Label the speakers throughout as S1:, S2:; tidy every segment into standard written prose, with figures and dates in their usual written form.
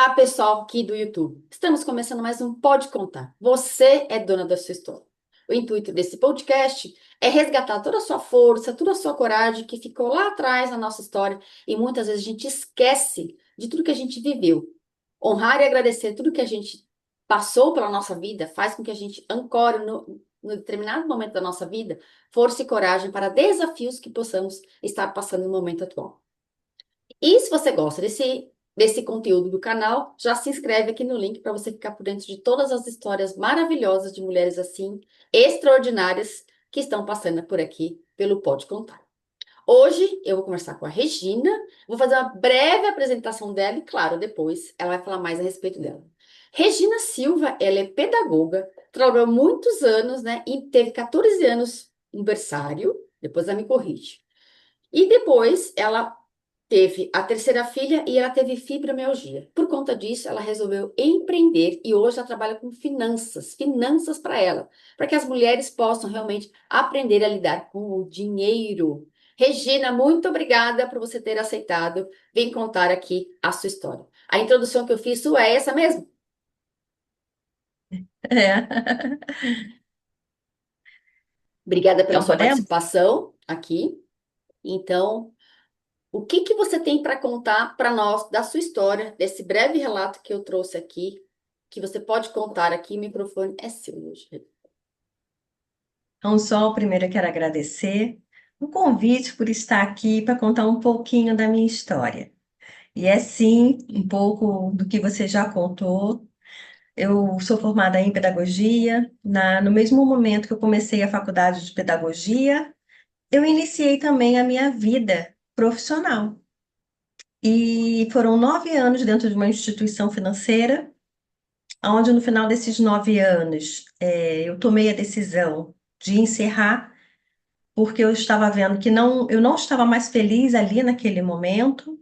S1: Olá, pessoal aqui do YouTube. Estamos começando mais um Pode Contar. Você é dona da sua história. O intuito desse podcast é resgatar toda a sua força, toda a sua coragem que ficou lá atrás na nossa história e muitas vezes a gente esquece de tudo que a gente viveu. Honrar e agradecer tudo que a gente passou pela nossa vida faz com que a gente ancore no determinado momento da nossa vida força e coragem para desafios que possamos estar passando no momento atual. E se você gosta desse conteúdo do canal, já se inscreve aqui no link para você ficar por dentro de todas as histórias maravilhosas de mulheres assim, extraordinárias, que estão passando por aqui pelo Pode Contar. Hoje eu vou conversar com a Regina, vou fazer uma breve apresentação dela e, claro, depois ela vai falar mais a respeito dela. Regina Silva, ela é pedagoga, trabalhou muitos anos, né, e teve 14 anos em berçário, depois ela me corrige. E depois ela teve a terceira filha e ela teve fibromialgia. Por conta disso, ela resolveu empreender e hoje ela trabalha com finanças para ela, para que as mulheres possam realmente aprender a lidar com o dinheiro. Regina, muito obrigada por você ter aceitado vir contar aqui a sua história. A introdução que eu fiz sua é essa mesmo?
S2: É.
S1: Obrigada pela
S2: Então,
S1: sua
S2: podemos?
S1: participação aqui. Então, o que que você tem para contar para nós da sua história, desse breve relato que eu trouxe aqui, que você pode contar aqui? O microfone é seu hoje.
S2: Então, só primeiro eu quero agradecer o convite por estar aqui para contar um pouquinho da minha história. E é sim, um pouco do que você já contou. Eu sou formada em pedagogia. No mesmo momento que eu comecei a faculdade de pedagogia, eu iniciei também a minha vida profissional. E foram 9 anos dentro de uma instituição financeira, onde no final desses 9 anos, eu tomei a decisão de encerrar porque eu estava vendo que eu não estava mais feliz ali naquele momento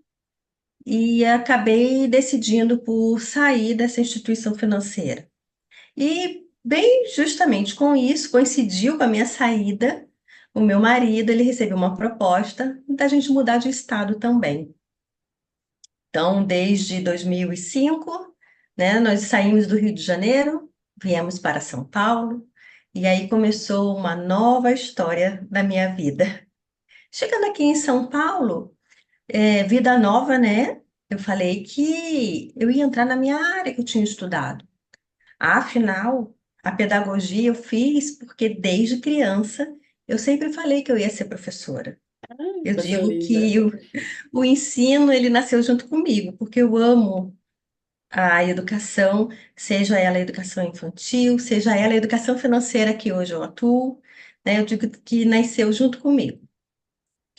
S2: e acabei decidindo por sair dessa instituição financeira. E bem justamente com isso coincidiu com a minha saída, o meu marido, ele recebeu uma proposta da gente mudar de estado também. Então, desde 2005, né, nós saímos do Rio de Janeiro, viemos para São Paulo, e aí começou uma nova história da minha vida. Chegando aqui em São Paulo, vida nova, né? Eu falei que eu ia entrar na minha área que eu tinha estudado. Afinal, a pedagogia eu fiz porque desde criança eu sempre falei que eu ia ser professora.
S1: Ai,
S2: Eu
S1: coisa
S2: digo
S1: linda.
S2: que o ensino ele nasceu junto comigo, porque eu amo a educação, seja ela a educação infantil, seja ela a educação financeira que hoje eu atuo, né? Eu digo que nasceu junto comigo.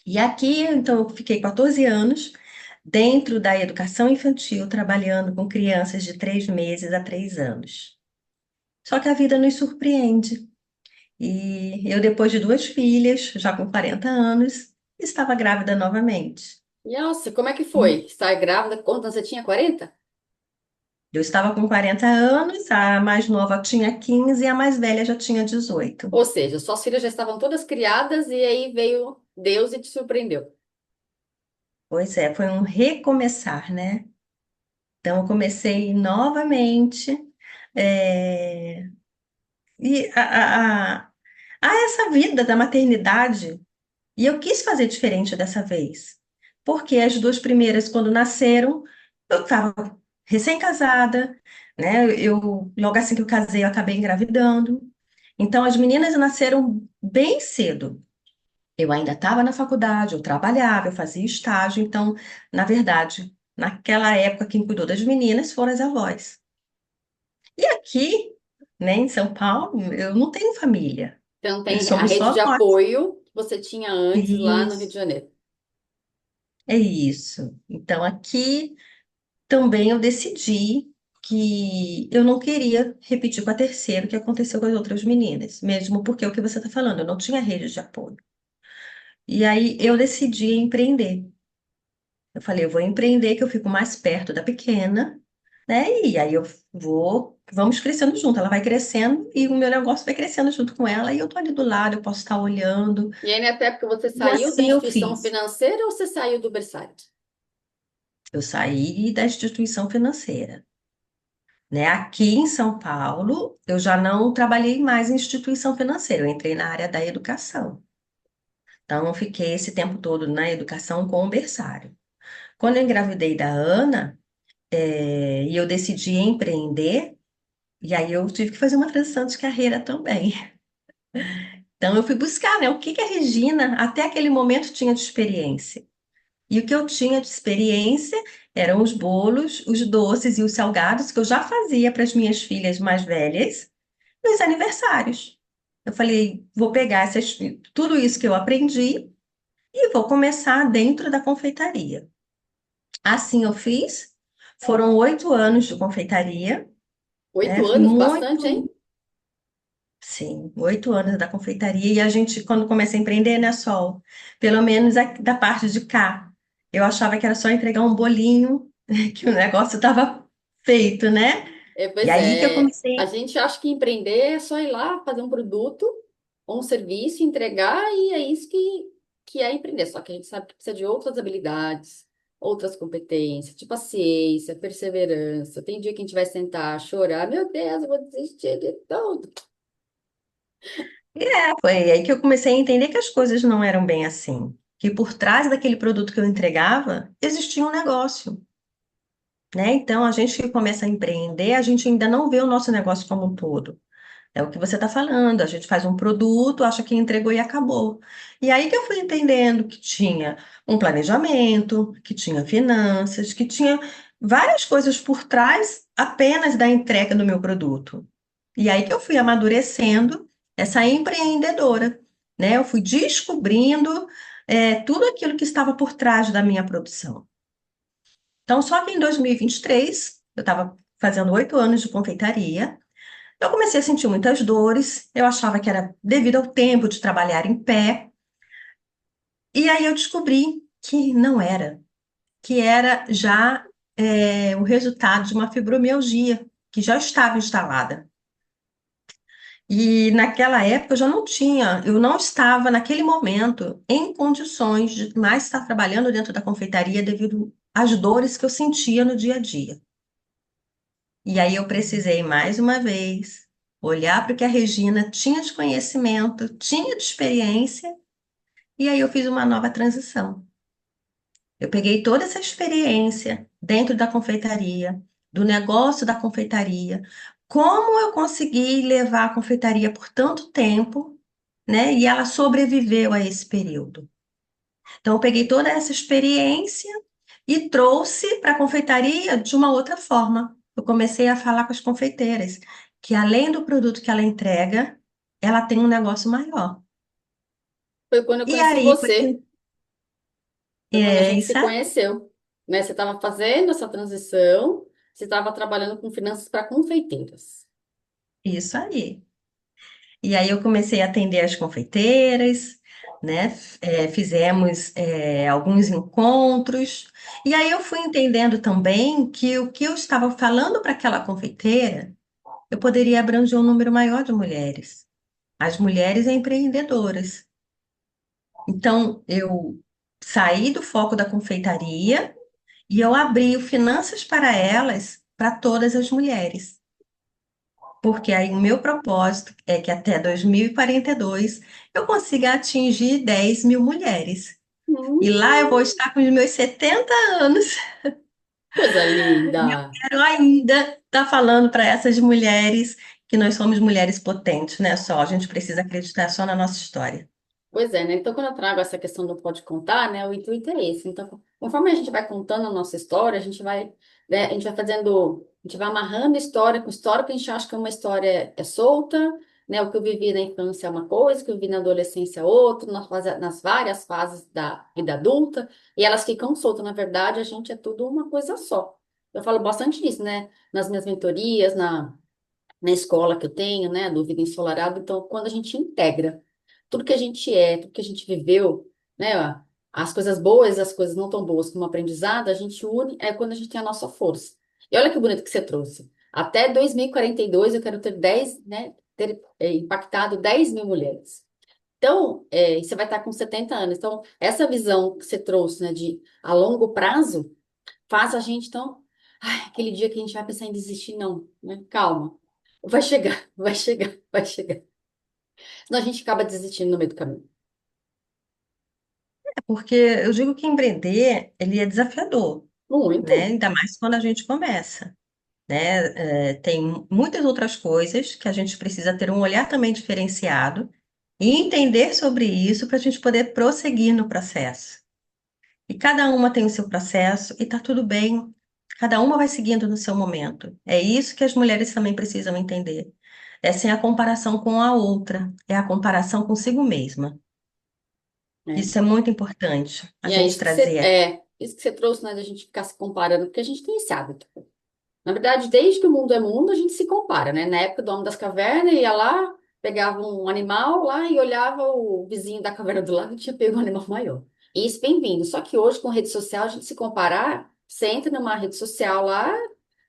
S2: E aqui, então, eu fiquei 14 anos dentro da educação infantil, trabalhando com crianças de 3 meses a 3 anos. Só que a vida nos surpreende. E eu, depois de duas filhas, já com 40 anos, estava grávida novamente.
S1: Nossa, como é que foi? Estar grávida? Quando você tinha 40?
S2: Eu estava com 40 anos, a mais nova tinha 15 e a mais velha já tinha 18.
S1: Ou seja, suas filhas já estavam todas criadas e aí veio Deus e te surpreendeu.
S2: Pois é, foi um recomeçar, né? Então, eu comecei novamente, é, e a essa vida da maternidade. E eu quis fazer diferente dessa vez, porque as duas primeiras, quando nasceram, eu estava recém-casada, né? Logo assim que eu casei, eu acabei engravidando. Então, as meninas nasceram bem cedo. Eu ainda estava na faculdade, eu trabalhava, eu fazia estágio. Então, na verdade, naquela época, quem cuidou das meninas foram as avós. E aqui, né, em São Paulo, eu não tenho família.
S1: Então tem a
S2: Somos
S1: rede
S2: só
S1: de
S2: nós.
S1: apoio que você tinha antes lá no Rio de
S2: Isso,
S1: Janeiro.
S2: é isso. Então, aqui também eu decidi que eu não queria repetir com a terceira o que aconteceu com as outras meninas, mesmo porque é o que você está falando, eu não tinha rede de apoio. E aí eu decidi empreender. Eu falei, eu vou empreender que eu fico mais perto da pequena, né? E aí vamos crescendo junto. Ela vai crescendo e o meu negócio vai crescendo junto com ela e eu tô ali do lado, eu posso estar olhando.
S1: E aí, nessa época, você
S2: E
S1: saiu da
S2: assim eu
S1: instituição
S2: fiz.
S1: financeira ou você saiu do berçário?
S2: Eu saí da instituição financeira, né? Aqui em São Paulo, eu já não trabalhei mais em instituição financeira, eu entrei na área da educação. Então, eu fiquei esse tempo todo na educação com o berçário. Quando eu engravidei da Ana, e eu decidi empreender, e aí eu tive que fazer uma transição de carreira também. Então, eu fui buscar, né, o que que a Regina, até aquele momento, tinha de experiência. E o que eu tinha de experiência eram os bolos, os doces e os salgados que eu já fazia para as minhas filhas mais velhas nos aniversários. Eu falei, vou pegar tudo isso que eu aprendi e vou começar dentro da confeitaria. Assim eu fiz. Foram 8 anos de confeitaria, né?
S1: 8 anos, bastante, hein?
S2: Muito, sim, 8 anos da confeitaria. E a gente, quando comecei a empreender, né, Sol? Pelo menos da parte de cá, eu achava que era só entregar um bolinho, que o negócio estava feito, né? E
S1: Pois
S2: aí que eu
S1: é, a
S2: comecei.
S1: gente acha que empreender é só ir lá fazer um produto ou um serviço, entregar e é isso que é empreender. Só que a gente sabe que precisa de outras habilidades, outras competências, de paciência, perseverança. Tem dia que a gente vai sentar, chorar, meu Deus, eu vou desistir de tudo.
S2: Foi aí que eu comecei a entender que as coisas não eram bem assim. Que por trás daquele produto que eu entregava, existia um negócio, né? Então, a gente que começa a empreender, a gente ainda não vê o nosso negócio como um todo. É o que você está falando, a gente faz um produto, acha que entregou e acabou. E aí que eu fui entendendo que tinha um planejamento, que tinha finanças, que tinha várias coisas por trás apenas da entrega do meu produto. E aí que eu fui amadurecendo essa empreendedora, né? Eu fui descobrindo tudo aquilo que estava por trás da minha produção. Então, só que em 2023, eu estava fazendo 8 anos de confeitaria, eu comecei a sentir muitas dores, eu achava que era devido ao tempo de trabalhar em pé, e aí eu descobri que não era, que era já o resultado de uma fibromialgia que já estava instalada. E naquela época eu não estava naquele momento em condições de mais estar trabalhando dentro da confeitaria devido às dores que eu sentia no dia a dia. E aí eu precisei mais uma vez olhar para o que a Regina tinha de conhecimento, tinha de experiência, e aí eu fiz uma nova transição. Eu peguei toda essa experiência dentro da confeitaria, do negócio da confeitaria, como eu consegui levar a confeitaria por tanto tempo, né? E ela sobreviveu a esse período. Então, eu peguei toda essa experiência e trouxe para a confeitaria de uma outra forma. Eu comecei a falar com as confeiteiras que, além do produto que ela entrega, ela tem um negócio maior.
S1: Foi quando eu
S2: E
S1: conheci
S2: aí,
S1: você, foi quando a
S2: é
S1: gente se
S2: isso aí.
S1: conheceu, né? Você estava fazendo essa transição, você estava trabalhando com finanças para confeiteiras.
S2: Isso aí. E aí eu comecei a atender as confeiteiras, né? Fizemos alguns encontros. E aí eu fui entendendo também que o que eu estava falando para aquela confeiteira, eu poderia abranger um número maior de mulheres. As mulheres empreendedoras. Então, eu saí do foco da confeitaria e eu abri o Finanças para Elas para todas as mulheres. Porque aí o meu propósito é que até 2042 eu consiga atingir 10 mil mulheres. E lá eu vou
S1: Hum,
S2: estar com os meus 70 anos
S1: coisa
S2: e eu
S1: linda!
S2: quero ainda estar falando para essas mulheres que nós somos mulheres potentes, né? Só a gente precisa acreditar só na nossa história.
S1: Pois é, né? Então, quando eu trago essa questão do pode contar, né? O intuito é esse. Então, conforme a gente vai contando a nossa história, a gente vai, né, a gente vai fazendo, a gente vai amarrando história com história, que a gente acha que uma história é solta, né? O que eu vivi na infância é uma coisa, o que eu vivi na adolescência é outra, nas várias fases da vida adulta, e elas ficam soltas. Na verdade, a gente é tudo uma coisa só. Eu falo bastante disso, né? Nas minhas mentorias, na escola que eu tenho, né, do Vida Ensolarado. Então, quando a gente integra tudo que a gente é, tudo que a gente viveu, né, ó, as coisas boas, as coisas não tão boas como aprendizado, a gente une, é quando a gente tem a nossa força. E olha que bonito que você trouxe. Até 2042 eu quero ter 10, né, ter impactado 10 mil mulheres. Então, e você vai estar com 70 anos. Então, essa visão que você trouxe, né, de a longo prazo, faz a gente tão. Ai, aquele dia que a gente vai pensar em desistir, não, né? Calma. Vai chegar, vai chegar, vai chegar. Senão a gente acaba desistindo no meio do caminho.
S2: Porque eu digo que empreender, ele é desafiador, né?
S1: Muito.
S2: Ainda mais quando a gente começa, né? Tem muitas outras coisas que a gente precisa ter um olhar também diferenciado e entender sobre isso para a gente poder prosseguir no processo. E cada uma tem o seu processo e tá tudo bem. Cada uma vai seguindo no seu momento. É isso que as mulheres também precisam entender. É sem a comparação com a outra, é a comparação consigo mesma.
S1: É.
S2: Isso é muito importante, a
S1: E é
S2: gente
S1: isso que você,
S2: trazer.
S1: é, isso que você trouxe, né, da gente ficar se comparando, porque a gente tem esse hábito. Na verdade, desde que o mundo é mundo, a gente se compara, né? Na época do Homem das Cavernas, ia lá, pegava um animal lá e olhava o vizinho da caverna do lado e tinha pego um animal maior. E isso bem-vindo. Só que hoje, com rede social, a gente se comparar, você entra numa rede social lá,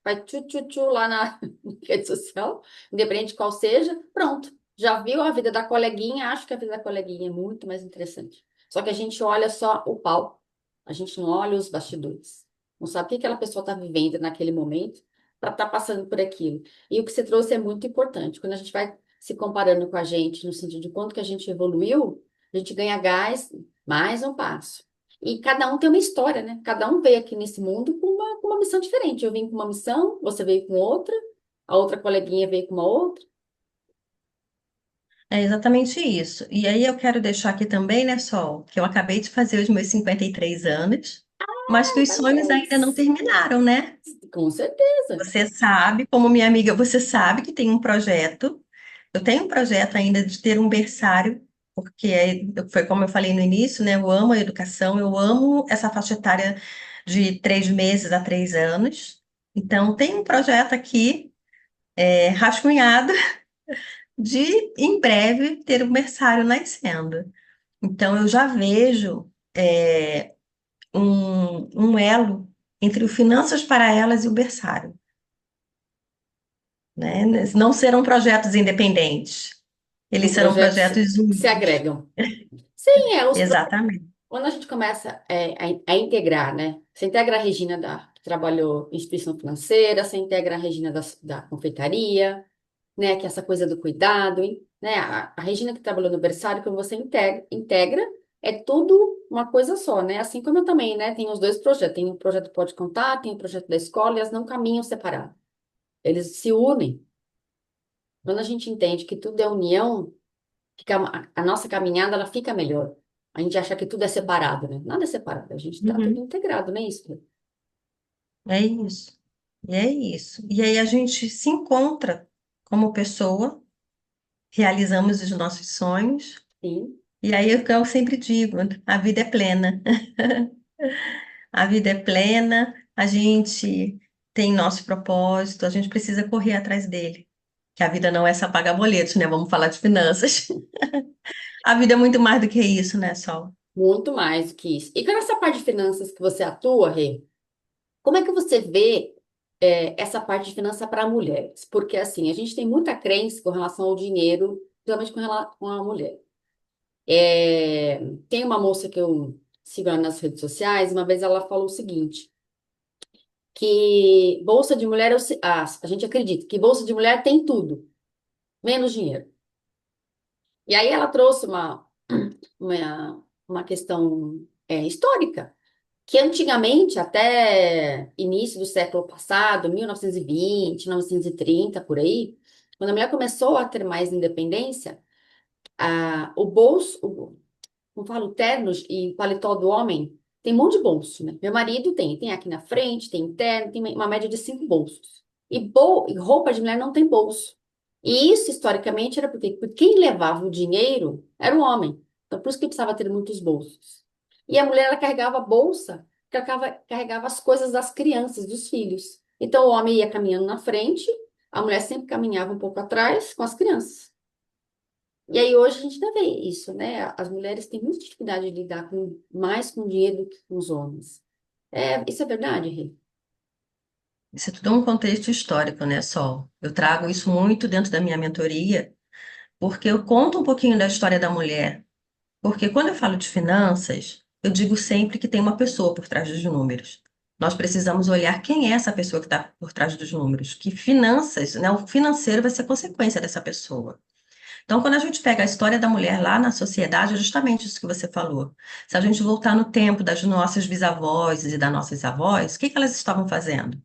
S1: vai tchu-tchu-tchu lá na rede social, independente de qual seja, pronto. Já viu a vida da coleguinha, acho que a vida da coleguinha é muito mais interessante. Só que a gente olha só o palco, a gente não olha os bastidores. Não sabe o que aquela pessoa está vivendo naquele momento para estar passando por aquilo. E o que você trouxe é muito importante. Quando a gente vai se comparando com a gente, no sentido de quanto que a gente evoluiu, a gente ganha gás, mais um passo. E cada um tem uma história, né? Cada um veio aqui nesse mundo com uma missão diferente. Eu vim com uma missão, você veio com outra, a outra coleguinha veio com uma outra.
S2: É exatamente isso. E aí eu quero deixar aqui também, né, Sol, que eu acabei de fazer os meus 53 anos, mas que
S1: Ah,
S2: os sonhos ainda não
S1: parabéns!
S2: terminaram, né?
S1: Com certeza.
S2: Você sabe, como minha amiga, você sabe que tem um projeto. Eu tenho um projeto ainda de ter um berçário, porque foi como eu falei no início, né? Eu amo a educação, eu amo essa faixa etária de 3 meses a 3 anos. Então, tem um projeto aqui, rascunhado, de em breve ter um berçário nascendo. Então, eu já vejo um elo entre o Finanças para Elas e o berçário, né? Não serão projetos independentes, eles
S1: São
S2: serão
S1: projetos
S2: projetos
S1: que se
S2: unidos.
S1: agregam. Sim,
S2: Exatamente.
S1: quando a gente começa a integrar, né? Você integra a Regina que trabalhou em instituição financeira, você integra a Regina da confeitaria, né? Que é essa coisa do cuidado, hein? Né? A Regina que trabalhou no berçário, quando você integra, é tudo uma coisa só, né? Assim como eu também, né? Tenho os dois projetos. Tem o projeto Pode Contar, tem o projeto da escola, e elas não caminham separados. Eles se unem. Quando a gente entende que tudo é união, a nossa caminhada ela fica melhor. A gente acha que tudo é separado, né? Nada é separado, a gente está tudo
S2: Uhum.
S1: integrado, não é isso?
S2: É isso. E é isso. E aí a gente se encontra como pessoa, realizamos os nossos sonhos.
S1: Sim,
S2: E aí é o que eu sempre digo, a vida é plena. A vida é plena, a gente tem nosso propósito, a gente precisa correr atrás dele. Que a vida não é só pagar boletos, né? Vamos falar de finanças. A vida é muito mais do que isso, né, Sol?
S1: muito mais do que isso. E com essa parte de finanças que você atua, Rê, como é que você vê essa parte de finança para mulheres? Porque assim, a gente tem muita crença com relação ao dinheiro, principalmente com relação à mulher. Tem uma moça que eu sigo lá nas redes sociais, uma vez ela falou o seguinte, que bolsa de mulher, a gente acredita que bolsa de mulher tem tudo, menos dinheiro. E aí ela trouxe uma questão histórica, que antigamente, até início do século passado, 1920, 1930, por aí, quando a mulher começou a ter mais independência, o bolso, como falo, o terno e paletó do homem tem um monte de bolso, né? Meu marido tem aqui na frente, tem terno, tem uma média de 5 bolsos. E roupa de mulher não tem bolso. E isso, historicamente, era porque quem levava o dinheiro era o homem. Então, por isso que precisava ter muitos bolsos. E a mulher, ela carregava a bolsa, carregava as coisas das crianças, dos filhos. Então, o homem ia caminhando na frente, a mulher sempre caminhava um pouco atrás com as crianças. E aí hoje a gente ainda vê isso, né? As mulheres têm muita dificuldade de lidar mais com dinheiro do que com os homens. Isso é verdade, Rê?
S2: Isso é tudo um contexto histórico, né, Sol? Eu trago isso muito dentro da minha mentoria, porque eu conto um pouquinho da história da mulher. Porque quando eu falo de finanças, eu digo sempre que tem uma pessoa por trás dos números. Nós precisamos olhar quem é essa pessoa que está por trás dos números, que finanças, né, o financeiro vai ser consequência dessa pessoa. Então, quando a gente pega a história da mulher lá na sociedade, é justamente isso que você falou. Se a gente voltar no tempo das nossas bisavós e das nossas avós, o que que elas estavam fazendo?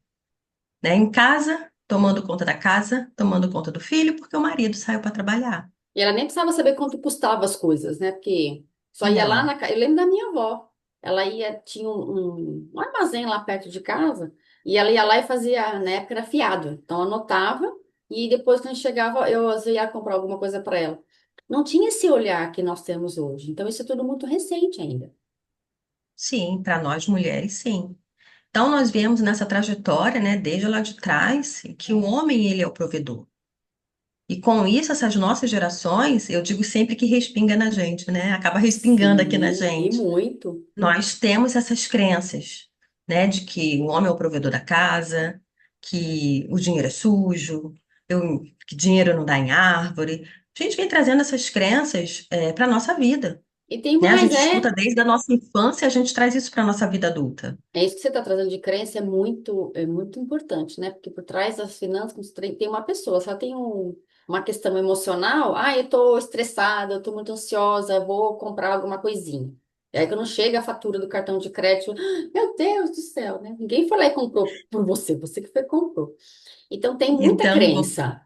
S2: Né? Em casa, tomando conta da casa, tomando conta do filho, porque o marido saiu para trabalhar.
S1: E ela nem precisava saber quanto custava as coisas, né? Porque só ia lá
S2: Não.
S1: na casa. Eu lembro da minha avó. Ela ia, tinha um armazém lá perto de casa, e ela ia lá e fazia, na época era fiado. Então anotava, e depois quando chegava, eu às vezes ia comprar alguma coisa para ela. Não tinha esse olhar que nós temos hoje. Então isso é tudo muito recente ainda.
S2: Sim, para nós mulheres, sim. Então, nós viemos nessa trajetória, né, desde lá de trás, que o homem, ele é o provedor. E com isso, essas nossas gerações, eu digo sempre que respinga na gente, né? Acaba respingando aqui na
S1: Sim, e
S2: gente.
S1: muito.
S2: Nós temos essas crenças, né, de que o homem é o provedor da casa, que o dinheiro é sujo, que dinheiro não dá em árvore. A gente vem trazendo essas crenças para a nossa vida,
S1: E tem
S2: né? A
S1: mais,
S2: gente escuta desde a nossa infância, a gente traz isso para a nossa vida adulta.
S1: é isso que você está trazendo de crença é muito importante, né? Porque por trás das finanças tem uma pessoa, se ela tem uma questão emocional, eu estou estressada, eu estou muito ansiosa, vou comprar alguma coisinha. E aí quando chega a fatura do cartão de crédito, meu Deus do céu, né? Ninguém foi lá e comprou por você, você que foi e comprou. Então tem muita
S2: Então,
S1: crença.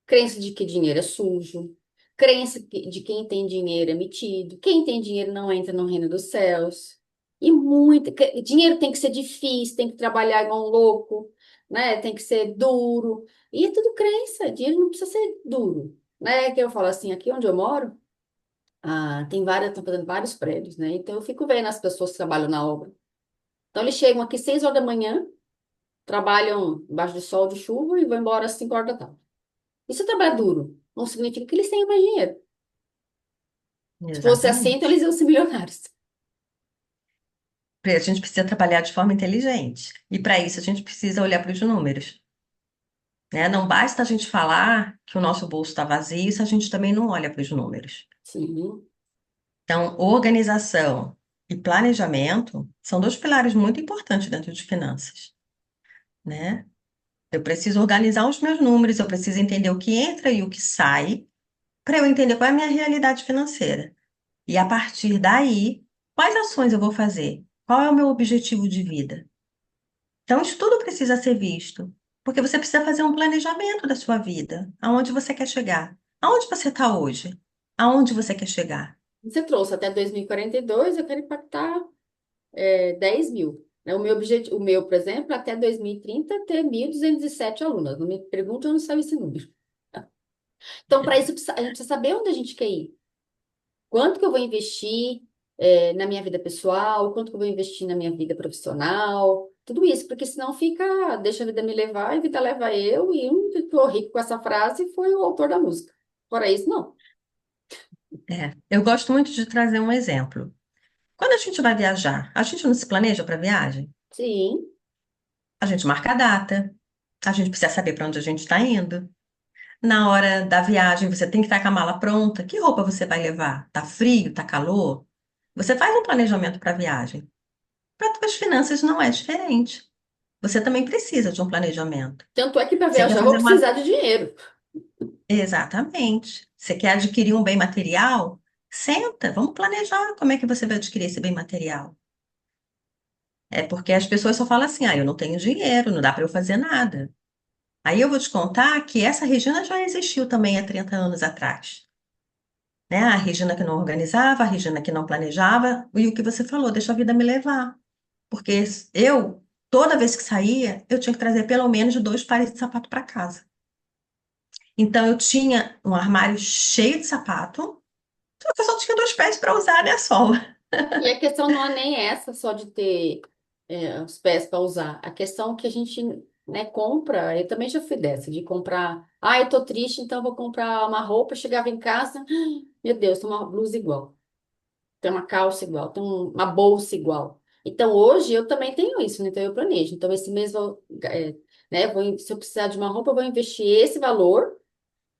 S1: Crença de que dinheiro é sujo, crença de quem tem dinheiro é metido, quem tem dinheiro não entra no reino dos céus. E muito, dinheiro tem que ser difícil, tem que trabalhar igual um louco, né? Tem que ser duro. E é tudo crença, dinheiro não precisa ser duro, né? Que eu falo assim, aqui onde eu moro, tem várias, estão fazendo vários prédios, né? Então eu fico vendo as pessoas que trabalham na obra. Então eles chegam aqui 6 horas da manhã, trabalham embaixo de sol, de chuva e vão embora às 5 horas da tarde. Isso é trabalhar duro. Não significa que eles tenham mais dinheiro. Se fosse assim, então
S2: exatamente.
S1: eles iam ser milionários.
S2: A gente precisa trabalhar de forma inteligente. E para isso a gente precisa olhar para os números, né? Não basta a gente falar que o nosso bolso está vazio se a gente também não olha para os números.
S1: Sim,
S2: Então, organização e planejamento são dois pilares muito importantes dentro de finanças, né? Eu preciso organizar os meus números, eu preciso entender o que entra e o que sai, para eu entender qual é a minha realidade financeira. E a partir daí, quais ações eu vou fazer? Qual é o meu objetivo de vida? Então, isso tudo precisa ser visto, porque você precisa fazer um planejamento da sua vida. Aonde você quer chegar? Aonde você está hoje? Aonde você quer chegar?
S1: você trouxe até 2042, eu quero impactar 10 mil. Né? O meu objetivo, o meu, por exemplo, até 2030, ter 1.207 alunos. Não me pergunte onde saiu esse número. Então, para isso, a gente precisa saber onde a gente quer ir. Quanto que eu vou investir na minha vida pessoal, quanto que eu vou investir na minha vida profissional, tudo isso, porque senão fica, deixa a vida me levar e a vida leva eu, e um que ficou rico com essa frase foi o autor da música. Fora isso, não.
S2: Eu gosto muito de trazer um exemplo. Quando a gente vai viajar, a gente não se planeja para viagem?
S1: Sim,
S2: A gente marca a data, a gente precisa saber para onde a gente está indo. Na hora da viagem, você tem que estar com a mala pronta. Que roupa você vai levar? Tá frio? Tá calor? Você faz um planejamento para a viagem. Para as finanças não é diferente. Você também precisa de um planejamento.
S1: tanto é que para
S2: Você quer
S1: viajar eu vou
S2: fazer uma.
S1: precisar de dinheiro.
S2: Exatamente. Você quer adquirir um bem material? Senta, vamos planejar como é que você vai adquirir esse bem material. É porque as pessoas só falam assim: eu não tenho dinheiro, não dá para eu fazer nada. Aí eu vou te contar que essa Regina já existiu também há 30 anos atrás. Né? A Regina que não organizava, a Regina que não planejava, e o que você falou, deixa a vida me levar. Porque eu, toda vez que saía, eu tinha que trazer pelo menos dois pares de sapato para casa. Então eu tinha um armário cheio de sapato, só que eu só tinha dois pés para usar, né, sola.
S1: E a questão não é nem essa só de ter os pés para usar. A questão que a gente, né, compra, eu também já fui dessa, de comprar, eu tô triste, então eu vou comprar uma roupa, chegava em casa, meu Deus, tem uma blusa igual, tem uma calça igual, tem uma bolsa igual. Então hoje eu também tenho isso, né? Então eu planejo. Então esse mês né, se eu precisar de uma roupa, eu vou investir esse valor,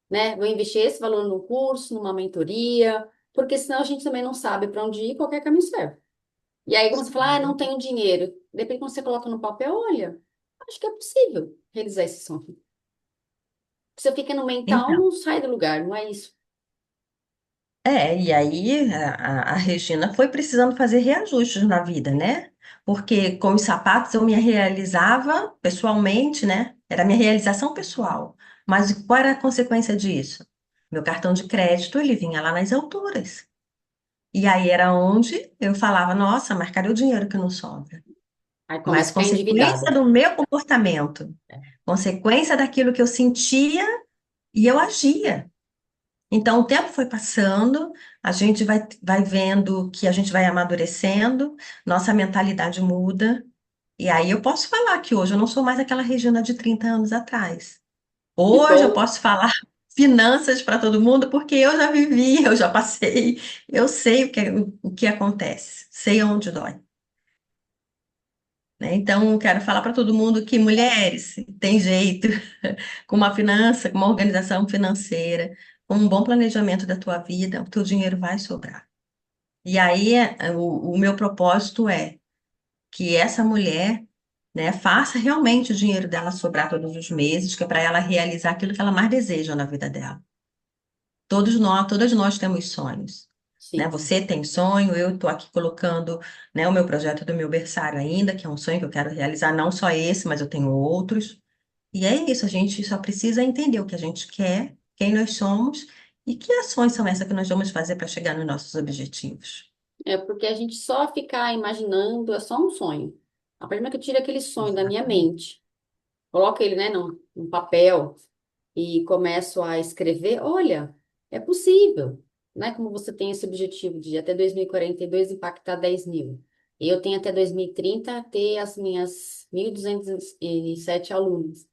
S1: né? Vou investir esse valor num curso, numa mentoria, porque senão a gente também não sabe para onde ir, qualquer caminho serve. E aí, como você fala, ah, não tenho dinheiro. Depende quando você coloca no papel, olha, acho que é possível realizar esse sonho. Você fica no mental,
S2: Então,
S1: não sai do lugar, não é isso?
S2: e aí a Regina foi precisando fazer reajustes na vida, né? Porque com os sapatos eu me realizava pessoalmente, né? Era a minha realização pessoal. Mas qual era a consequência disso? Meu cartão de crédito, ele vinha lá nas alturas. E aí era onde eu falava, nossa, mas cadê o dinheiro que não sobra?
S1: Aí começa
S2: Mas
S1: a ficar
S2: consequência
S1: endividada.
S2: do meu comportamento, consequência daquilo que eu sentia e eu agia. Então, o tempo foi passando, a gente vai vendo que a gente vai amadurecendo, nossa mentalidade muda. E aí eu posso falar que hoje eu não sou mais aquela Regina de 30 anos atrás.
S1: Que
S2: Hoje eu
S1: bom.
S2: posso falar finanças para todo mundo, porque eu já vivi, eu já passei, eu sei o que acontece, sei onde dói. Né? Então, eu quero falar para todo mundo que mulheres tem jeito, com uma finança, com uma organização financeira, com um bom planejamento da tua vida, o teu dinheiro vai sobrar. E aí, o meu propósito é que essa mulher, né, faça realmente o dinheiro dela sobrar todos os meses, que é para ela realizar aquilo que ela mais deseja na vida dela. Todas nós temos sonhos, né?
S1: Sim.
S2: Você tem sonho, eu estou aqui colocando, né, o meu projeto do meu berçário ainda, que é um sonho que eu quero realizar, não só esse, mas eu tenho outros. E é isso, a gente só precisa entender o que a gente quer, quem nós somos e que ações são essas que nós vamos fazer para chegar nos nossos objetivos.
S1: É porque a gente só ficar imaginando é só um sonho. A partir do momento que eu tiro aquele sonho da minha
S2: Exatamente.
S1: mente, coloco ele, né, num papel e começo a escrever, olha, é possível, né? Como você tem esse objetivo de até 2042 impactar 10 mil. Eu tenho até 2030 ter as minhas 1.207 alunos.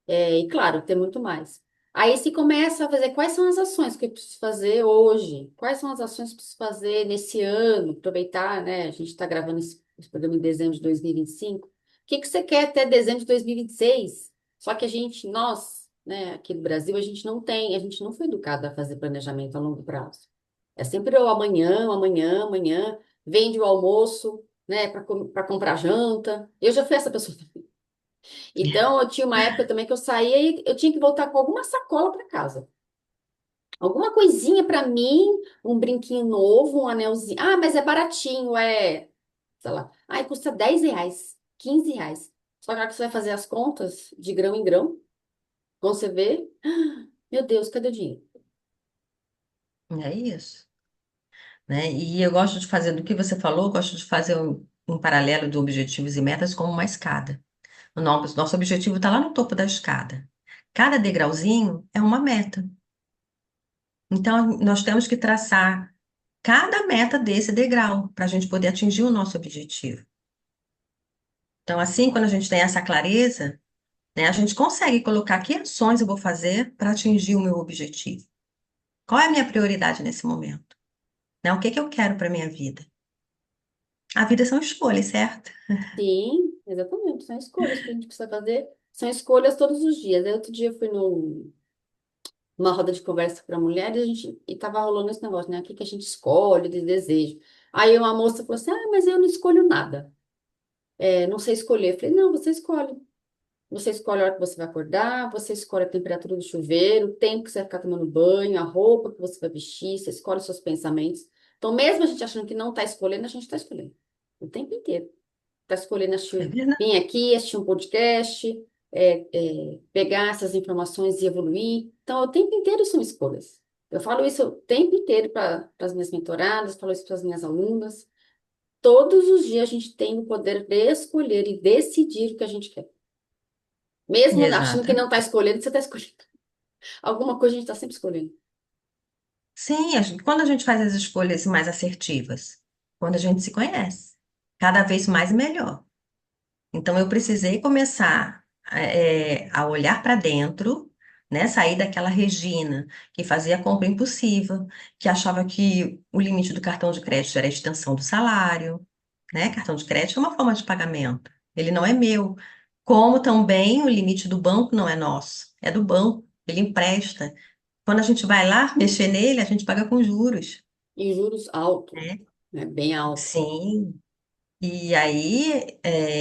S1: E claro, ter muito mais. Aí se começa a fazer quais são as ações que eu preciso fazer hoje, quais são as ações que eu preciso fazer nesse ano, aproveitar, né? A gente está gravando esse programa em dezembro de 2025. O que que você quer até dezembro de 2026? Só que a gente, nós, né, aqui no Brasil, a gente não foi educado a fazer planejamento a longo prazo. É sempre o amanhã, amanhã, amanhã, vende o almoço, né, para comprar janta. Eu já fui essa pessoa. Então, eu tinha uma época também que eu saía e eu tinha que voltar com alguma sacola para casa. Alguma coisinha para mim, um brinquinho novo, um anelzinho. Ah, mas é baratinho, sei lá. Ai, custa R$ 10, R$ 15. Só que na hora que você vai fazer as contas de grão em grão, quando você vê, meu Deus, cadê o dinheiro?
S2: É isso, né? E eu gosto de fazer, do que você falou, eu gosto de fazer um paralelo de objetivos e metas como uma escada. O nosso objetivo está lá no topo da escada. Cada degrauzinho é uma meta. Então, nós temos que traçar cada meta desse degrau para a gente poder atingir o nosso objetivo. Então, assim, quando a gente tem essa clareza, né, a gente consegue colocar que ações eu vou fazer para atingir o meu objetivo. Qual é a minha prioridade nesse momento? Né, o que que eu quero para a minha vida? A vida são escolhas, certo?
S1: Sim, exatamente. São escolhas que a gente precisa fazer. São escolhas todos os dias. Aí, outro dia eu fui numa roda de conversa para mulheres e tava rolando esse negócio, né? O que que a gente escolhe de desejo. Aí uma moça falou assim: Ah, mas eu não escolho nada. Não sei escolher. Eu falei: Não, você escolhe. Você escolhe a hora que você vai acordar, você escolhe a temperatura do chuveiro, o tempo que você vai ficar tomando banho, a roupa que você vai vestir, você escolhe os seus pensamentos. Então, mesmo a gente achando que não está escolhendo, a gente está escolhendo. O tempo inteiro. Está escolhendo
S2: É
S1: assistir,
S2: verdade.
S1: vir aqui, assistir um podcast, pegar essas informações e evoluir. Então, o tempo inteiro são escolhas. Eu falo isso o tempo inteiro para as minhas mentoradas, falo isso para as minhas alunas. Todos os dias a gente tem o poder de escolher e decidir o que a gente quer. Mesmo achando que não
S2: Exatamente.
S1: está escolhendo, você está escolhendo. Alguma coisa a gente está sempre escolhendo.
S2: Sim, quando a gente faz as escolhas mais assertivas, quando a gente se conhece, cada vez mais e melhor. Então, eu precisei começar a olhar para dentro, né? Sair daquela Regina que fazia compra impulsiva, que achava que o limite do cartão de crédito era a extensão do salário, né? Cartão de crédito é uma forma de pagamento, ele não é meu. Como também o limite do banco não é nosso, é do banco, ele empresta. Quando a gente vai lá mexer nele, a gente paga com juros,
S1: E juros altos,
S2: né?
S1: né? Bem alto.
S2: Sim. E aí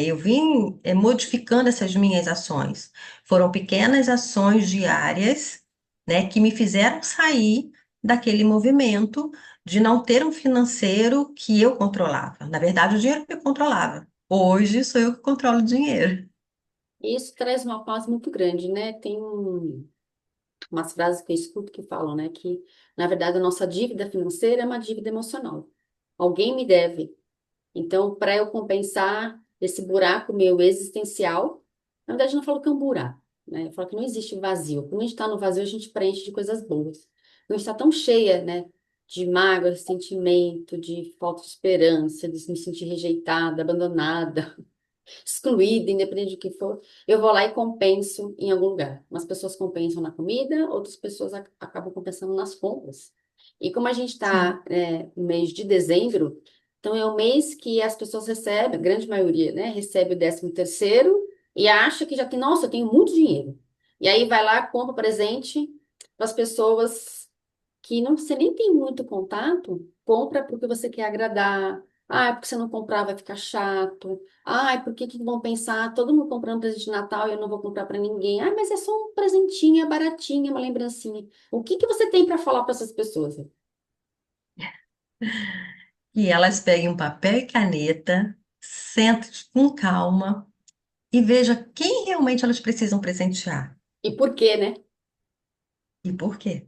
S2: eu vim modificando essas minhas ações. Foram pequenas ações diárias, né, que me fizeram sair daquele movimento de não ter um financeiro que eu controlava. Na verdade, o dinheiro que eu controlava. Hoje sou eu que controlo o dinheiro.
S1: E isso traz uma paz muito grande, né? Tem umas frases que eu escuto que falam, né, que na verdade a nossa dívida financeira é uma dívida emocional. Alguém me deve. Então, para eu compensar esse buraco meu existencial, na verdade, eu não falo que é um buraco, né? Eu falo que não existe vazio. Quando a gente está no vazio, a gente preenche de coisas boas. Quando a gente está tão cheia, né, de mágoa, de sentimento, de falta de esperança, de me sentir rejeitada, abandonada, excluída, independente do que for, eu vou lá e compenso em algum lugar. Umas pessoas compensam na comida, outras pessoas acabam compensando nas compras. E como a gente
S2: Sim.
S1: está, no mês de dezembro, então é o mês que as pessoas recebem, a grande maioria, né, recebe o 13º e acha que já tem, nossa, eu tenho muito dinheiro. E aí vai lá, compra presente para as pessoas que não, você nem tem muito contato, compra porque você quer agradar. Ah, é porque você não comprar vai ficar chato. Ah, é porque que vão pensar? Todo mundo comprando presente de Natal e eu não vou comprar para ninguém. Ah, mas é só um presentinho, é baratinho, é uma lembrancinha. O que que você tem para falar para essas pessoas?
S2: E elas peguem um papel e caneta, sentem com calma e veja quem realmente elas precisam presentear
S1: E por quê, né?
S2: e por quê.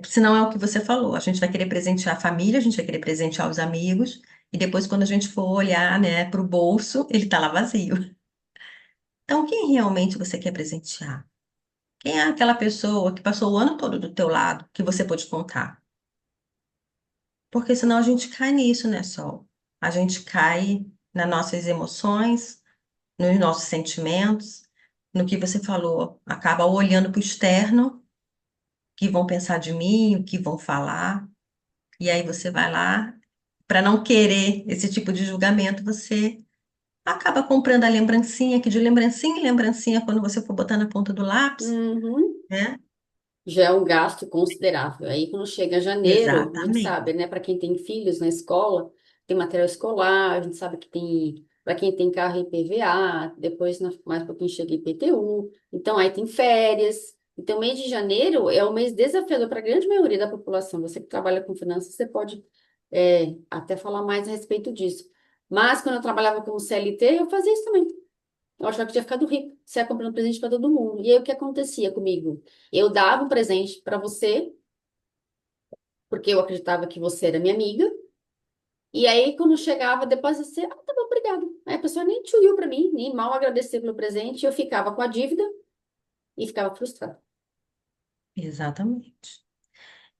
S2: Senão é o que você falou, a gente vai querer presentear a família, a gente vai querer presentear os amigos, e depois quando a gente for olhar, né, para o bolso, ele está lá vazio. Então, quem realmente você quer presentear? Quem é aquela pessoa que passou o ano todo do teu lado, que você pode contar? Porque senão a gente cai nisso, né, Sol? A gente cai nas nossas emoções, nos nossos sentimentos, no que você falou, acaba olhando para o externo, o que vão pensar de mim, o que vão falar, e aí você vai lá, para não querer esse tipo de julgamento, você acaba comprando a lembrancinha, que de lembrancinha em lembrancinha, quando você for botar na ponta do lápis,
S1: Uhum.
S2: né?
S1: Já é um gasto considerável. Aí, quando chega janeiro, a gente
S2: Exatamente.
S1: sabe, né? Para quem tem filhos na escola, tem material escolar, a gente sabe que tem, para quem tem carro IPVA, depois mais um pouquinho chega IPTU. Então, aí tem férias. Então, mês de janeiro é um mês desafiador para a grande maioria da população. Você que trabalha com finanças, você pode até falar mais a respeito disso. Mas, quando eu trabalhava como CLT, eu fazia isso também. Eu achava que tinha ficado rico. Você ia comprando presente para todo mundo. E aí o que acontecia comigo? Eu dava um presente para você, porque eu acreditava que você era minha amiga. E aí, quando chegava, depois você, tá bom, obrigada. Aí a pessoa nem tchuiu para mim, nem mal agradeceu pelo presente. Eu ficava com a dívida e ficava frustrada.
S2: Exatamente.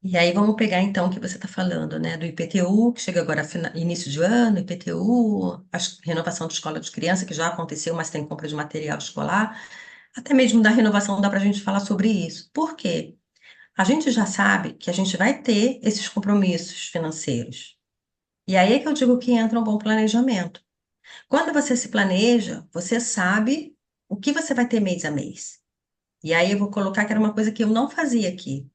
S2: E aí vamos pegar então o que você está falando, né? Do IPTU, que chega agora início de ano, IPTU, a renovação de escola de criança, que já aconteceu, mas tem compra de material escolar. Até mesmo da renovação dá para a gente falar sobre isso. Por quê? A gente já sabe que a gente vai ter esses compromissos financeiros. E aí é que eu digo que entra um bom planejamento. Quando você se planeja, você sabe o que você vai ter mês a mês. E aí eu vou colocar que era uma coisa que eu não fazia aqui.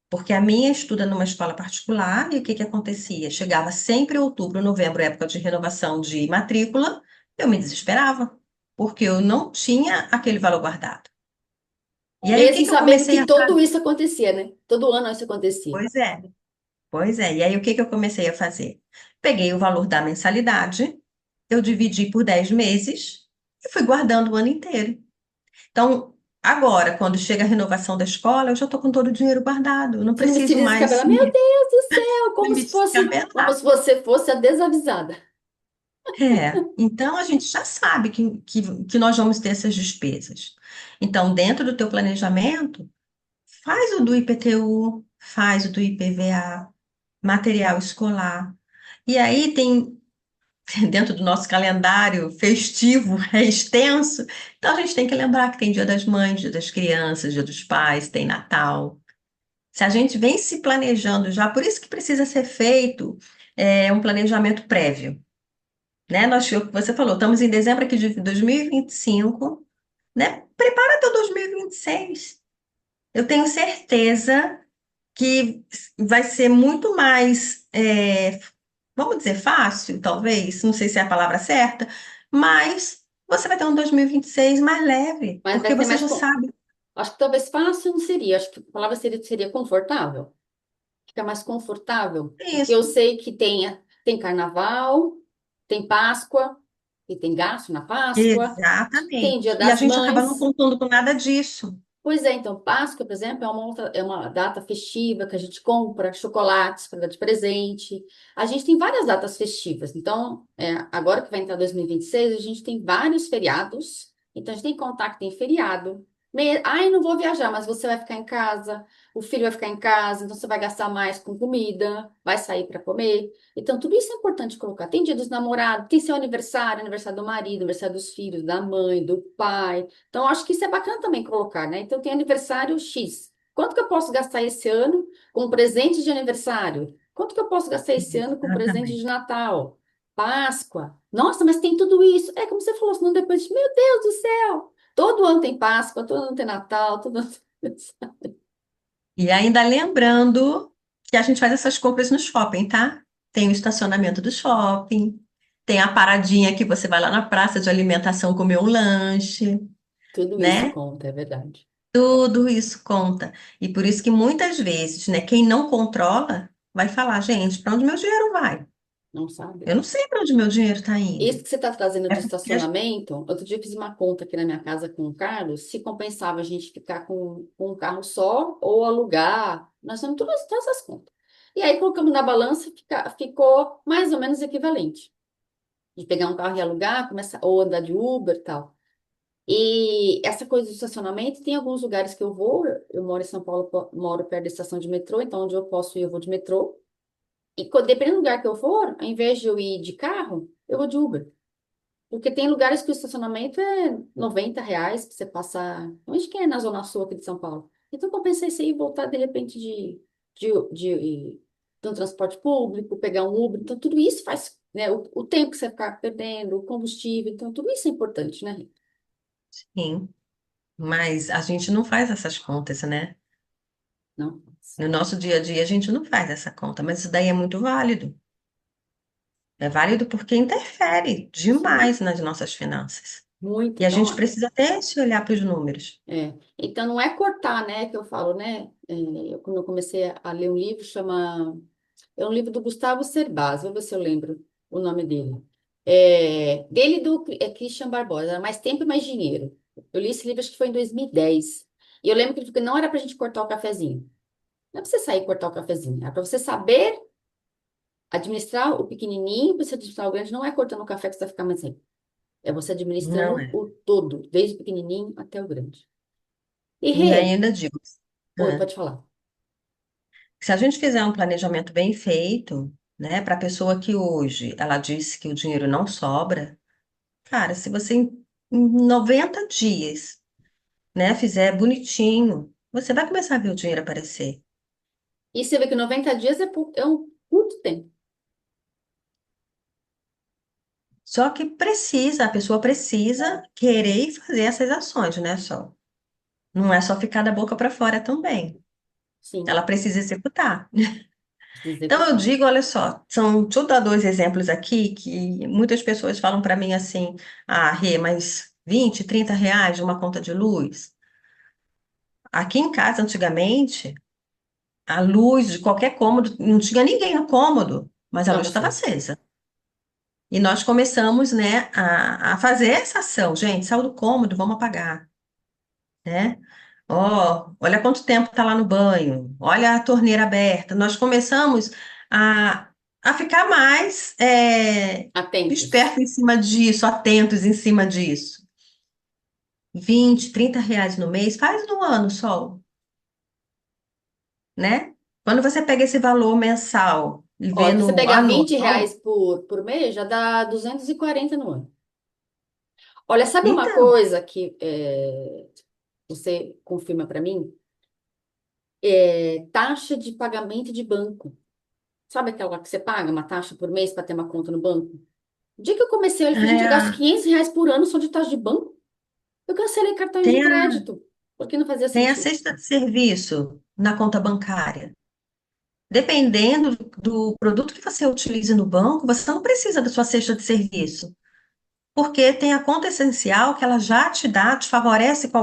S2: Porque a minha estuda numa escola particular e o que que acontecia? Chegava sempre outubro, novembro, época de renovação de matrícula, eu me desesperava, porque eu não tinha aquele valor guardado. E aí o que
S1: Mesmo
S2: que eu
S1: sabendo
S2: comecei
S1: que
S2: a
S1: tudo
S2: fazer?
S1: isso acontecia, né? Todo ano isso acontecia.
S2: Pois é, pois é. E aí o que que eu comecei a fazer? Peguei o valor da mensalidade, eu dividi por 10 meses e fui guardando o ano inteiro. Então, agora, quando chega a renovação da escola, eu já estou com todo o dinheiro guardado, eu não
S1: Você não se
S2: preciso mais
S1: descabela. Meu Deus do céu,
S2: me
S1: como
S2: descabelar.
S1: se você fosse a desavisada.
S2: Então a gente já sabe que nós vamos ter essas despesas. Então, dentro do teu planejamento, faz o do IPTU, faz o do IPVA, material escolar. E aí tem, dentro do nosso calendário festivo, é extenso, então a gente tem que lembrar que tem Dia das Mães, Dia das Crianças, Dia dos Pais, tem Natal. Se a gente vem se planejando já, por isso que precisa ser feito um planejamento prévio, né? Nós, o que você falou, estamos em dezembro aqui de 2025, né? Prepara teu 2026. Eu tenho certeza que vai ser muito mais vamos dizer fácil, talvez, não sei se é a palavra certa, mas você vai ter um 2026 mais leve,
S1: Mas
S2: porque
S1: vai ter
S2: você
S1: mais.
S2: já sabe
S1: Acho que talvez fácil não seria. Acho que a palavra seria confortável. Fica mais confortável. Porque eu
S2: isso.
S1: sei que tem carnaval, tem Páscoa, e tem gasto na Páscoa, tem Dia
S2: Exatamente. E a
S1: das
S2: gente acaba não
S1: Mães.
S2: contando com nada disso.
S1: Pois é, então, Páscoa, por exemplo, é uma data festiva que a gente compra chocolates para dar de presente. A gente tem várias datas festivas. Então, agora que vai entrar 2026, a gente tem vários feriados. Então, a gente tem que contar que tem feriado. Ai, não vou viajar, mas você vai ficar em casa, o filho vai ficar em casa, então você vai gastar mais com comida, vai sair para comer. Então, tudo isso é importante colocar. Tem dia dos namorados, tem seu aniversário, aniversário do marido, aniversário dos filhos, da mãe, do pai. Então, acho que isso é bacana também colocar, né? Então, tem aniversário X. Quanto que eu posso gastar esse ano com presente de aniversário? Quanto que eu posso gastar esse ano com presente de
S2: Exatamente.
S1: Natal? Páscoa? Nossa, mas tem tudo isso. É como você falou, senão depois, meu Deus do céu! Todo ano tem Páscoa, todo ano tem Natal, todo ano tem...
S2: E ainda lembrando que a gente faz essas compras no shopping, tá? Tem o estacionamento do shopping, tem a paradinha que você vai lá na praça de alimentação comer um lanche,
S1: Tudo isso
S2: né?
S1: conta, é verdade.
S2: Tudo isso conta. E por isso que muitas vezes, né, quem não controla vai falar, gente, para onde meu dinheiro vai?
S1: Não sabe?
S2: Eu não sei para onde meu dinheiro está
S1: Isso
S2: indo.
S1: que você está trazendo
S2: É
S1: de
S2: porque a gente-
S1: estacionamento, outro dia eu fiz uma conta aqui na minha casa com o Carlos, se compensava a gente ficar com um carro só ou alugar. Nós temos todas essas contas. E aí colocamos na balança, ficou mais ou menos equivalente. De pegar um carro e alugar, começar, ou andar de Uber e tal. E essa coisa do estacionamento, tem alguns lugares que eu moro em São Paulo, moro perto da estação de metrô, então onde eu posso ir, eu vou de metrô. E dependendo do lugar que eu for, ao invés de eu ir de carro, eu vou de Uber. Porque tem lugares que o estacionamento é R$ 90 para você passar. Onde que é na Zona Sul aqui de São Paulo? Então compensa isso aí e voltar de repente de um transporte público, pegar um Uber. Então tudo isso faz, né? O tempo que você ficar perdendo, o combustível. Então tudo isso é importante, né, Rita?
S2: Sim, mas a gente não faz essas contas, né?
S1: Não?
S2: No nosso dia a dia a gente não faz essa conta, mas isso daí é muito válido. É válido porque interfere
S1: Sim,
S2: demais nas nossas finanças.
S1: muito.
S2: E a gente
S1: Então,
S2: precisa ter esse olhar para os números.
S1: então não é cortar, né, que eu falo, né? Quando eu comecei a ler um livro, é um livro do Gustavo Cerbasi, vou ver se eu lembro o nome dele. Dele e do Christian Barbosa, era Mais Tempo e Mais Dinheiro. Eu li esse livro, acho que foi em 2010. E eu lembro que ele falou que não era para a gente cortar o cafezinho. Não é para você sair e cortar o cafezinho, é para você saber administrar o pequenininho, para você administrar o grande, não é cortando o café que você vai ficar mais rico. É você
S2: Não
S1: administrando
S2: é.
S1: o todo, desde o pequenininho até o grande. E
S2: E
S1: Rê,
S2: ainda digo,
S1: oi,
S2: ah,
S1: pode falar.
S2: se a gente fizer um planejamento bem feito, né, para a pessoa que hoje ela disse que o dinheiro não sobra, cara, se você em 90 dias, né, fizer bonitinho, você vai começar a ver o dinheiro aparecer.
S1: E você vê que 90 dias é um curto tempo.
S2: Só que a pessoa precisa querer fazer essas ações, né, só. Não é só ficar da boca para fora também.
S1: Sim,
S2: Ela precisa executar.
S1: precisa
S2: Então, eu
S1: executar.
S2: digo, olha só, deixa eu dar dois exemplos aqui que muitas pessoas falam para mim assim, ah, Rê, mas 20, 30 reais de uma conta de luz? Aqui em casa, antigamente, a luz de qualquer cômodo, não tinha ninguém no cômodo, mas a
S1: Estava
S2: luz estava
S1: acesa.
S2: acesa. E nós começamos, né, a fazer essa ação. Gente, saiu do cômodo, vamos apagar, né? Ó, olha quanto tempo está lá no banho, olha a torneira aberta. Nós começamos a, a ficar mais
S1: Atentos.
S2: espertos em cima disso, atentos em cima disso. 20, 30 reais no mês, faz no ano só, né? Quando você pega esse valor mensal e
S1: Ó,
S2: vê
S1: se você
S2: no
S1: pegar R$ 20
S2: anual,
S1: por mês, já dá 240 no ano. Olha, sabe uma
S2: então,
S1: coisa que você confirma para mim? Taxa de pagamento de banco. Sabe aquela que você paga uma taxa por mês para ter uma conta no banco? O dia que eu comecei, eu falei, gente, eu gasto
S2: é,
S1: R$ 500 por ano só de taxa de banco. Eu cancelei cartões de
S2: tem a,
S1: crédito, porque não fazia
S2: tem a
S1: sentido.
S2: cesta de serviço na conta bancária. dependendo do produto que você utilize no banco, você não precisa da sua cesta de serviço, porque tem a conta essencial que ela já te dá, te favorece com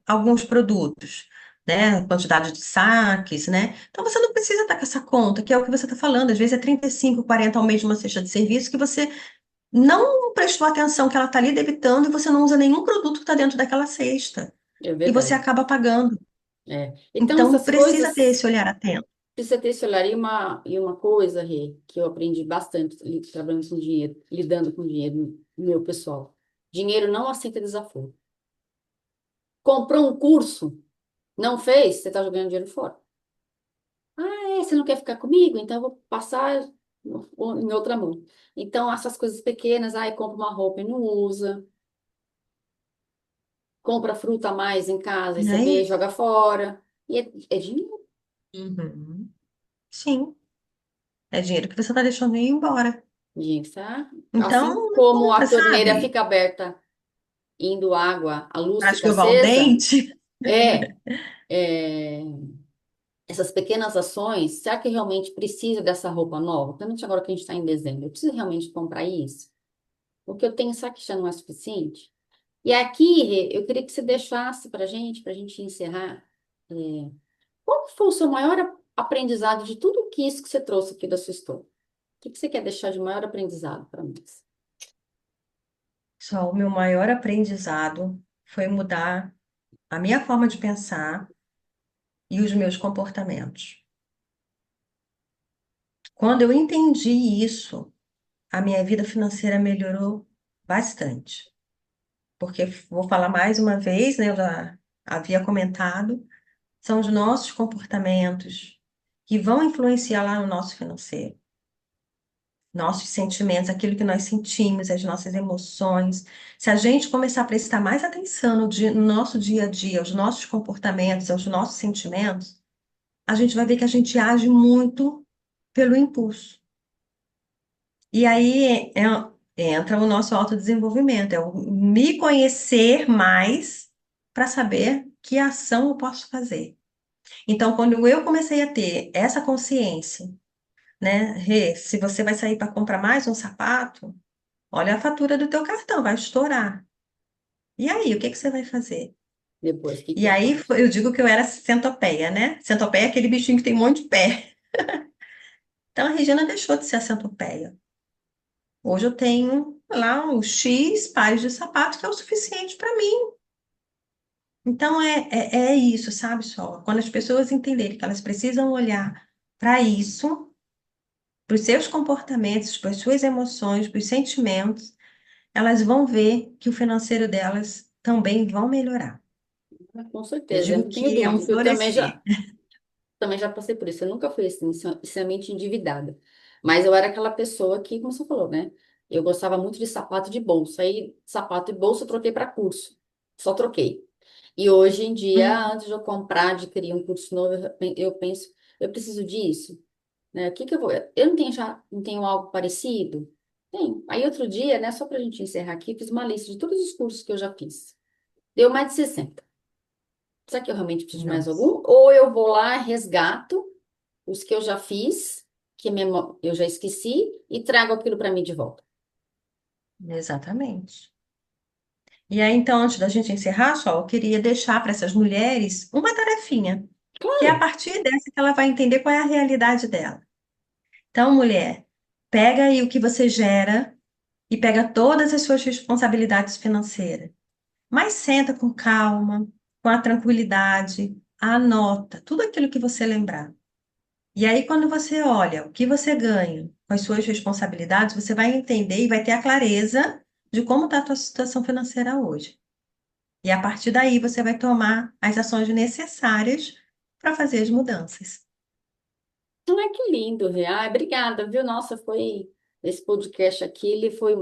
S2: alguns produtos, né? Quantidade de saques, né? Então você não precisa estar com essa conta, que é o que você está falando. Às vezes é 35, 40 ao mês de uma cesta de serviço que você não prestou atenção que ela está ali debitando e você não usa nenhum produto que está dentro daquela cesta.
S1: É
S2: E você
S1: verdade.
S2: acaba pagando.
S1: É. Então,
S2: Então
S1: essas
S2: precisa ter
S1: coisas,
S2: esse olhar atento.
S1: precisa ter esse olhar. E uma coisa, Rê, que eu aprendi bastante trabalhando com dinheiro, lidando com dinheiro no meu pessoal. Dinheiro não aceita desaforo. Comprou um curso, não fez, você está jogando dinheiro fora. Ah, você não quer ficar comigo? Então eu vou passar em outra mão. Então, essas coisas pequenas, compra uma roupa e não usa, compra fruta a mais em casa e
S2: Não
S1: você
S2: é
S1: vê e
S2: isso?
S1: joga fora. E é dinheiro.
S2: Uhum. Sim, é dinheiro que você está deixando ir embora.
S1: Dinheiro, tá?
S2: Então,
S1: Assim
S2: não
S1: como a
S2: compra,
S1: torneira
S2: sabe?
S1: fica aberta, indo água, a luz
S2: Para
S1: fica
S2: escovar o
S1: acesa,
S2: dente.
S1: é, é, essas pequenas ações, será que realmente precisa dessa roupa nova? Principalmente agora que a gente está em dezembro, eu preciso realmente comprar isso? O que eu tenho, será que já não é suficiente? E aqui, Rê, eu queria que você deixasse para a gente encerrar, é, qual que foi o seu maior aprendizado de tudo que isso que você trouxe aqui da sua história? O que você quer deixar de maior aprendizado para nós?
S2: Só o meu maior aprendizado foi mudar a minha forma de pensar e os meus comportamentos. Quando eu entendi isso, a minha vida financeira melhorou bastante. Porque, vou falar mais uma vez, né, eu já havia comentado, são os nossos comportamentos que vão influenciar lá no nosso financeiro. Nossos sentimentos, aquilo que nós sentimos, as nossas emoções. Se a gente começar a prestar mais atenção no nosso dia a dia, aos nossos comportamentos, aos nossos sentimentos, a gente vai ver que a gente age muito pelo impulso. E aí entra o nosso autodesenvolvimento, é o me conhecer mais para saber que ação eu posso fazer. Então, quando eu comecei a ter essa consciência, né, Rê, se você vai sair para comprar mais um sapato, olha a fatura do teu cartão, vai estourar. E aí, o que que você vai fazer?
S1: Depois, o que que
S2: E
S1: eu
S2: aí
S1: faço?
S2: eu digo que eu era centopeia, né? Centopeia é aquele bichinho que tem um monte de pé. Então a Regina deixou de ser a centopeia. Hoje eu tenho lá uns X pares de sapato que é o suficiente para mim. Então é isso, sabe, só? Quando as pessoas entenderem que elas precisam olhar para isso, para os seus comportamentos, para as suas emoções, para os sentimentos, elas vão ver que o financeiro delas também vão melhorar.
S1: Com
S2: Eu
S1: certeza, eu
S2: digo
S1: não tenho
S2: que é um
S1: dúvida, porque eu
S2: florescer.
S1: também já passei por isso. Eu nunca fui assim, extremamente endividada. Mas eu era aquela pessoa que, como você falou, né? Eu gostava muito de sapato de bolsa. Aí, sapato de bolsa eu troquei para curso. Só troquei. E hoje em dia,
S2: Hum,
S1: antes de eu comprar, adquirir um curso novo, eu penso, eu preciso disso, né? O que que eu vou? Eu não tenho algo parecido? Tem. Aí outro dia, né, só para a gente encerrar aqui, fiz uma lista de todos os cursos que eu já fiz. Deu mais de 60. Será que eu realmente preciso de mais
S2: nossa,
S1: algum? Ou eu vou lá, resgato os que eu já fiz, eu já esqueci, e trago aquilo para mim de volta.
S2: exatamente. E aí, então, antes da gente encerrar, só, eu queria deixar para essas mulheres uma tarefinha, que é a
S1: Claro,
S2: partir dessa que ela vai entender qual é a realidade dela. Então, mulher, pega aí o que você gera e pega todas as suas responsabilidades financeiras. Mas senta com calma, com a tranquilidade, anota tudo aquilo que você lembrar. E aí, quando você olha o que você ganha com as suas responsabilidades, você vai entender e vai ter a clareza de como está a tua situação financeira hoje. E a partir daí, você vai tomar as ações necessárias para fazer as mudanças.
S1: ai, que lindo, Rê. Ai, obrigada, viu? Nossa, esse podcast aqui, ele foi,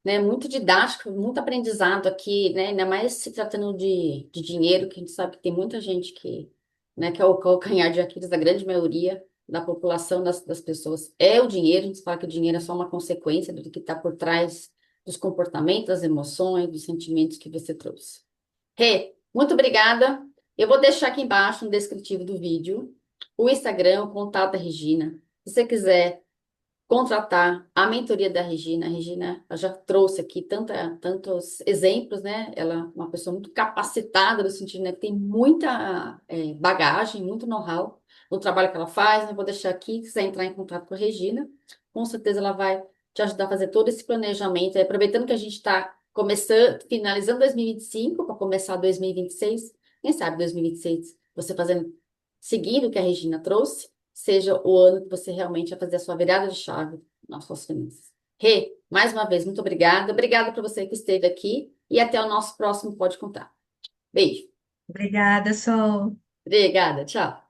S1: né, muito didático, muito aprendizado aqui, né? Ainda mais se tratando de dinheiro, que a gente sabe que tem muita gente que, né, que é o calcanhar de Aquiles da grande maioria da população, das pessoas. É o dinheiro, a gente fala que o dinheiro é só uma consequência do que está por trás dos comportamentos, das emoções, dos sentimentos que você trouxe. Rê, muito obrigada. Eu vou deixar aqui embaixo no descritivo do vídeo o Instagram, o contato da Regina. Se você quiser contratar a mentoria da Regina. A Regina ela já trouxe aqui tantos exemplos, né? Ela é uma pessoa muito capacitada, no sentido, né, que tem muita bagagem, muito know-how no trabalho que ela faz. Eu vou deixar aqui, se quiser entrar em contato com a Regina, com certeza ela vai te ajudar a fazer todo esse planejamento. E aproveitando que a gente está começando, finalizando 2025, para começar 2026, quem sabe 2026, você fazendo, seguindo o que a Regina trouxe seja o ano que você realmente vai fazer a sua virada de chave nas suas finanças. Rê, mais uma vez, muito obrigada. Obrigada para você que esteve aqui e até o nosso próximo Pode Contar. Beijo.
S2: Obrigada, Sol.
S1: Obrigada, tchau.